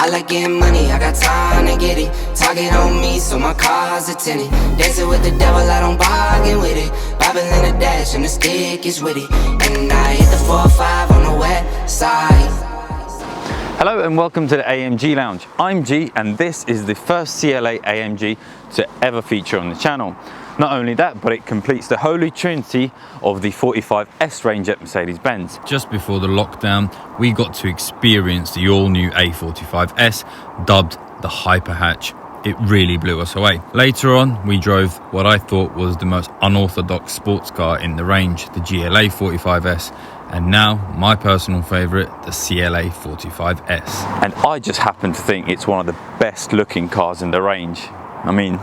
I like getting money, I got time to get it. Target on me, so my car's a tenant. Dancing with the devil, I don't bargain with it. Bobbing in the dash and the stick is with it. And I hit the 4-5 on the west side. Hello and welcome to the AMG Lounge. I'm G and this is the first CLA AMG to ever feature on the channel. Not only that, but it completes the holy trinity of the 45S range at Mercedes-Benz. Just before the lockdown, we got to experience the all-new A45S, dubbed the Hyper Hatch. It really blew us away. Later on, we drove what I thought was the most unorthodox sports car in the range, the GLA45S, and now my personal favourite, the CLA45S. And I just happen to think it's one of the best looking cars in the range. I mean,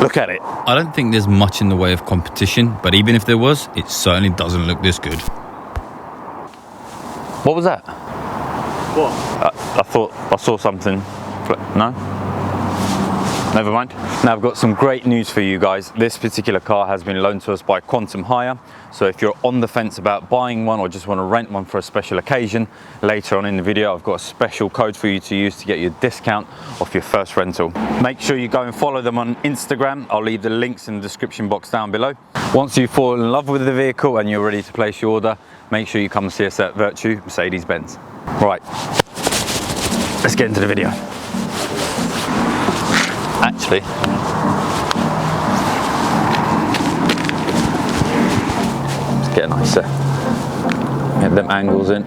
look at it. I don't think there's much in the way of competition, but even if there was, it certainly doesn't look this good. What was that? What? I thought I saw something. No? Never mind. Now I've got some great news for you guys. This particular car has been loaned to us by Quantum Hire. So if you're on the fence about buying one or just want to rent one for a special occasion, later on in the video I've got a special code for you to use to get you a discount off your first rental. Make sure you go and follow them on Instagram. I'll leave the links in the description box down below. Once you fall in love with the vehicle and you're ready to place your order, make sure you come and see us at Virtue Mercedes-Benz. Right, let's get into the video. Actually, let's get a nicer, get them angles in.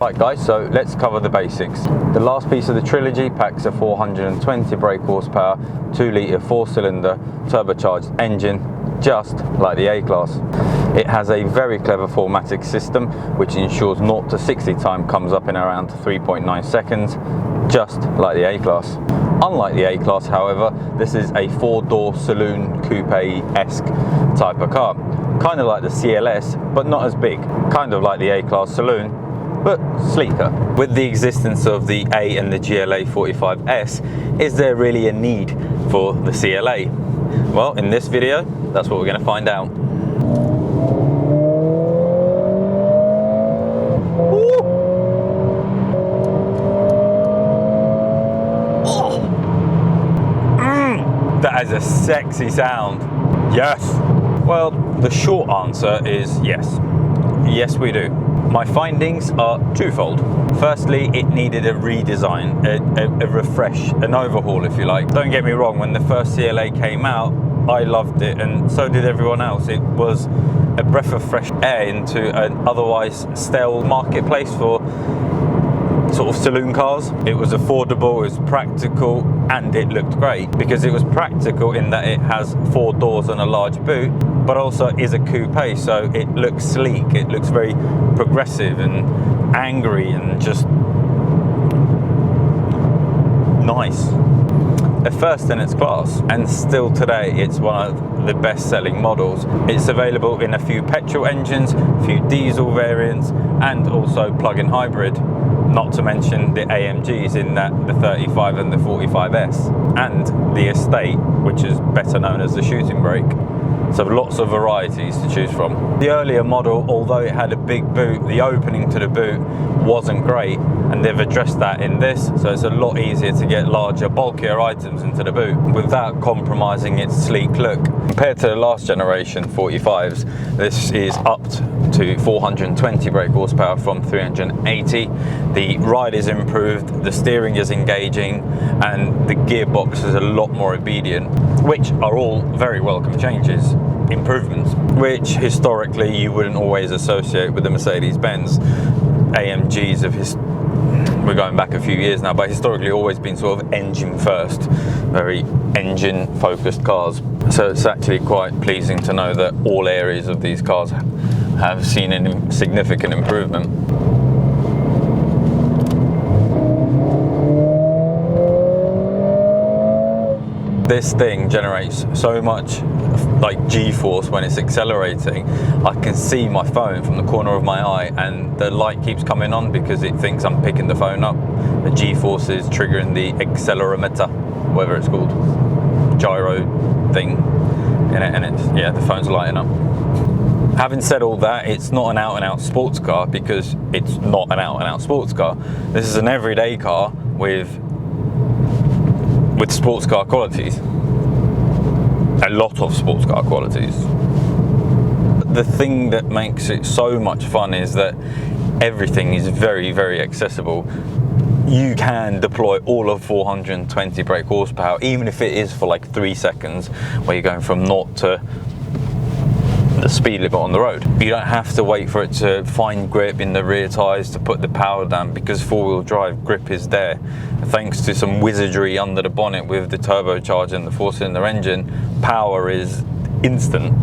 Right guys, so let's cover the basics. The last piece of the trilogy packs a 420 brake horsepower, 2-litre 4-cylinder turbocharged engine, just like the A-Class. It has a very clever 4MATIC system which ensures 0 to 60 time comes up in around 3.9 seconds, just like the A-Class. Unlike the A-Class, however, this is a 4-door saloon coupe-esque type of car. Kind of like the CLS, but not as big. Kind of like the A-Class saloon, but sleeker. With the existence of the A and the GLA45S, is there really a need for the CLA? Well, in this video, that's what we're going to find out. Oh. That is a sexy sound. Yes. Well, the short answer is yes. Yes, we do. My findings are twofold. Firstly, it needed a redesign, a refresh, an overhaul if you like. Don't get me wrong, when the first CLA came out, I loved it and so did everyone else. It was a breath of fresh air into an otherwise stale marketplace for sort of saloon cars. It was affordable, it was practical, and it looked great because it was practical in that it has 4 doors and a large boot, but also is a coupe, so it looks sleek, it looks very progressive and angry and just nice. A first in its class, and still today it's one of the best selling models. It's available in a few petrol engines, a few diesel variants, and also plug-in hybrid. Not to mention the AMGs in that the 35 and the 45S, and the Estate, which is better known as the shooting brake. So lots of varieties to choose from. The earlier model, although it had a big boot, the opening to the boot wasn't great, and they've addressed that in this, so it's a lot easier to get larger, bulkier items into the boot without compromising its sleek look. Compared to the last generation 45s, this is upped to 420 brake horsepower from 380. The ride is improved, the steering is engaging, and the gearbox is a lot more obedient, which are all very welcome changes. Improvements, which historically you wouldn't always associate with the Mercedes-Benz. AMGs of we're going back a few years now, but historically always been sort of engine first, very engine focused cars. So it's actually quite pleasing to know that all areas of these cars have seen a significant improvement. This thing generates so much like G-force when it's accelerating. I can see my phone from the corner of my eye, and the light keeps coming on because it thinks I'm picking the phone up. The G-force is triggering the accelerometer, whatever it's called, gyro thing in it, and it's, yeah, the phone's lighting up. Having said all that, it's not an out-and-out sports car because it's not an out-and-out sports car. This is an everyday car with sports car qualities. A lot of sports car qualities. The thing that makes it so much fun is that everything is very, very accessible. You can deploy all of 420 brake horsepower, even if it is for like 3 seconds, where you're going from 0 to the speed limit on the road. You don't have to wait for it to find grip in the rear tyres to put the power down, because four-wheel drive grip is there. Thanks to some wizardry under the bonnet with the turbocharger and the four-cylinder engine, power is instant.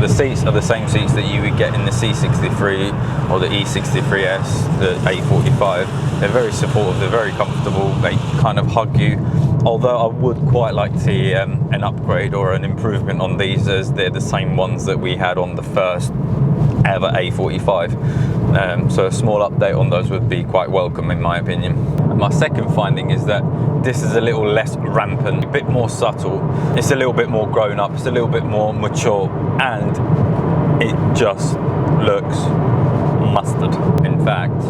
The seats are the same seats that you would get in the C63 or the E63S, the A45. They're very supportive, they're very comfortable, they kind of hug you. Although I would quite like to see an upgrade or an improvement on these, as they're the same ones that we had on the first ever A45. So a small update on those would be quite welcome in my opinion. And my second finding is that this is a little less rampant, a bit more subtle, it's a little bit more grown up, it's a little bit more mature, and it just looks mustard. In fact,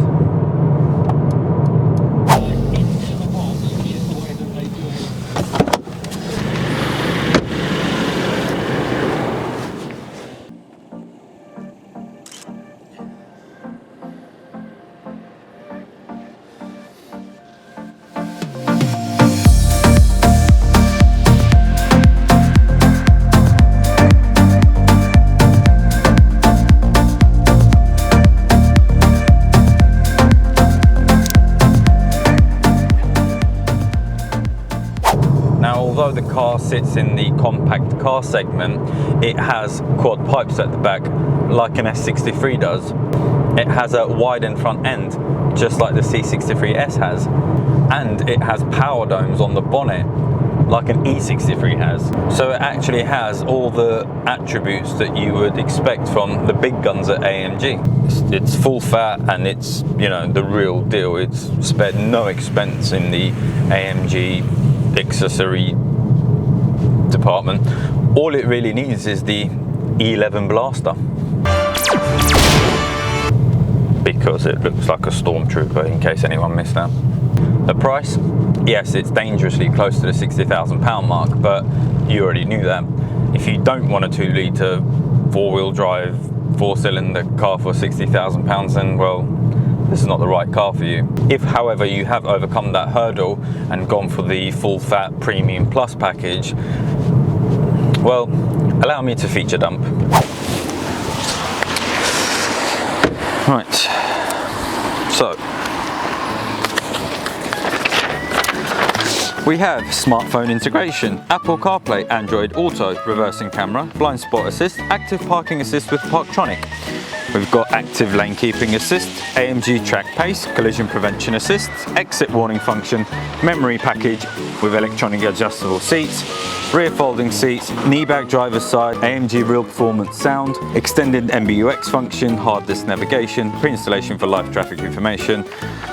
although the car sits in the compact car segment, it has quad pipes at the back like an S63 does. It has a widened front end just like the C63S has, and it has power domes on the bonnet like an E63 has. So it actually has all the attributes that you would expect from the big guns at AMG. It's full fat and it's, you know, the real deal. It's spared no expense in the AMG accessory department. All it really needs is the E11 blaster, because it looks like a stormtrooper, in case anyone missed that. The price? Yes, it's dangerously close to the £60,000 mark, but you already knew that. If you don't want a 2-litre four-wheel drive, four-cylinder car for £60,000, then well, this is not the right car for you. If, however, you have overcome that hurdle and gone for the full-fat Premium Plus package, well, allow me to feature dump. Right, so we have smartphone integration, Apple CarPlay, Android Auto, reversing camera, blind spot assist, active parking assist with Parktronic. We've got active lane keeping assist, AMG track pace, collision prevention assist, exit warning function, memory package with electronic adjustable seats, rear folding seats, knee bag driver's side, AMG real performance sound, extended MBUX function, hard disk navigation, pre-installation for live traffic information,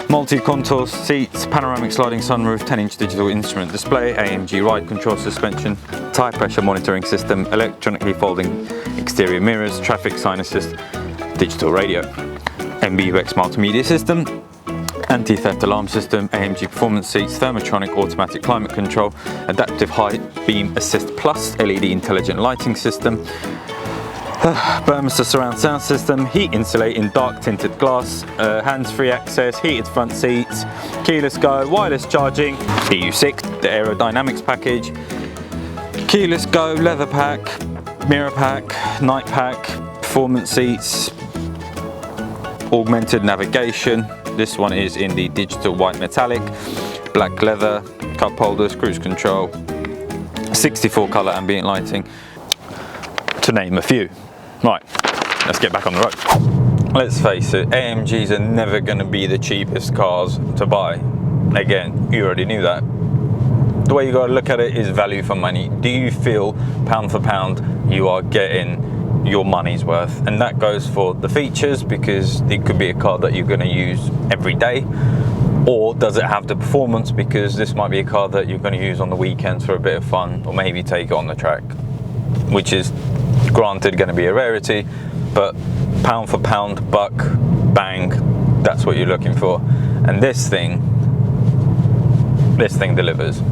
multi-contour seats, panoramic sliding sunroof, 10-inch digital instrument display, AMG ride control suspension, tyre pressure monitoring system, electronically folding exterior mirrors, traffic sign assist, digital radio, MBUX multimedia system, anti-theft alarm system, AMG performance seats, thermotronic automatic climate control, adaptive high beam assist plus, LED intelligent lighting system, Burmester surround sound system, heat insulating dark tinted glass, hands-free access, heated front seats, keyless go, wireless charging, EU6, the aerodynamics package, keyless go, leather pack, mirror pack, night pack, performance seats, augmented navigation. This one is in the digital white metallic, black leather, cup holders, cruise control, 64 colour ambient lighting, to name a few. Right, let's get back on the road. Let's face it, AMGs are never going to be the cheapest cars to buy. Again, you already knew that. the way you got to look at it is value for money. Do you feel pound for pound you are getting your money's worth? And that goes for the features, because it could be a car that you're going to use every day, or does it have the performance, because this might be a car that you're going to use on the weekends for a bit of fun, or maybe take it on the track, which is granted going to be a rarity, but pound for pound, buck, bang, that's what you're looking for. And this thing delivers.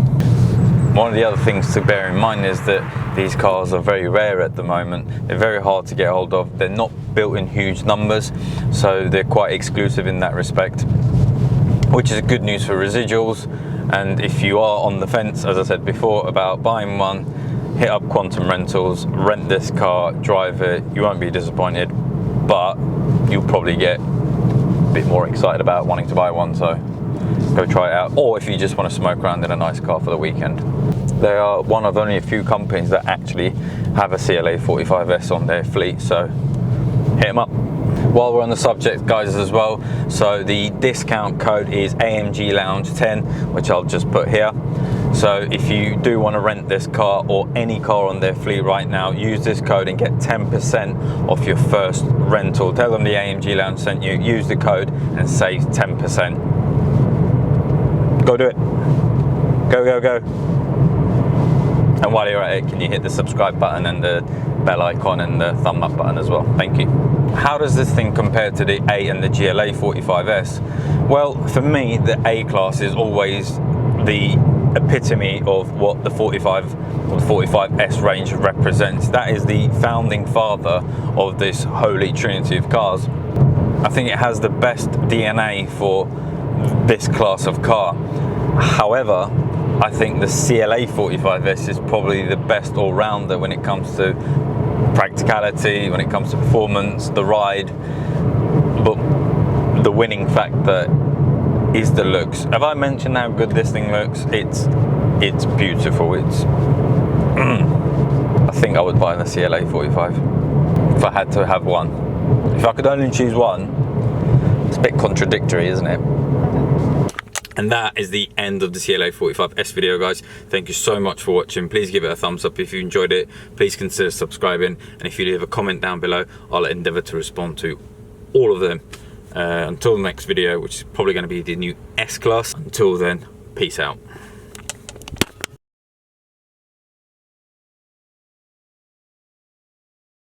One of the other things to bear in mind is that these cars are very rare at the moment. They're very hard to get hold of. They're not built in huge numbers, so they're quite exclusive in that respect, which is good news for residuals. And if you are on the fence, as I said before, about buying one, hit up Quantum Rentals, rent this car, drive it. You won't be disappointed, but you'll probably get a bit more excited about wanting to buy one, so go try it out. Or if you just want to smoke around in a nice car for the weekend. They are one of only a few companies that actually have a CLA45S on their fleet, so hit them up. While we're on the subject, guys, as well, so the discount code is AMG Lounge 10, which I'll just put here. So if you do want to rent this car or any car on their fleet right now, use this code and get 10% off your first rental. Tell them the AMG Lounge sent you, use the code and save 10%. Go do it. Go, go, go. And while you're at it, can you hit the subscribe button and the bell icon and the thumb up button as well? Thank you. How does this thing compare to the A and the GLA45S? Well, for me, the A class is always the epitome of what the 45 or the 45S range represents. That is the founding father of this holy trinity of cars. I think it has the best DNA for this class of car. However, I think the CLA45S is probably the best all-rounder when it comes to practicality, when it comes to performance, the ride, but the winning factor is the looks. Have I mentioned how good this thing looks? It's beautiful. I think I would buy the CLA45 if I had to have one. If I could only choose one. It's a bit contradictory, isn't it? And that is the end of the CLA45S video, guys. Thank you so much for watching. Please give it a thumbs up if you enjoyed it. Please consider subscribing. And if you leave a comment down below, I'll endeavour to respond to all of them. Until the next video, which is probably going to be the new S-Class. Until then, peace out.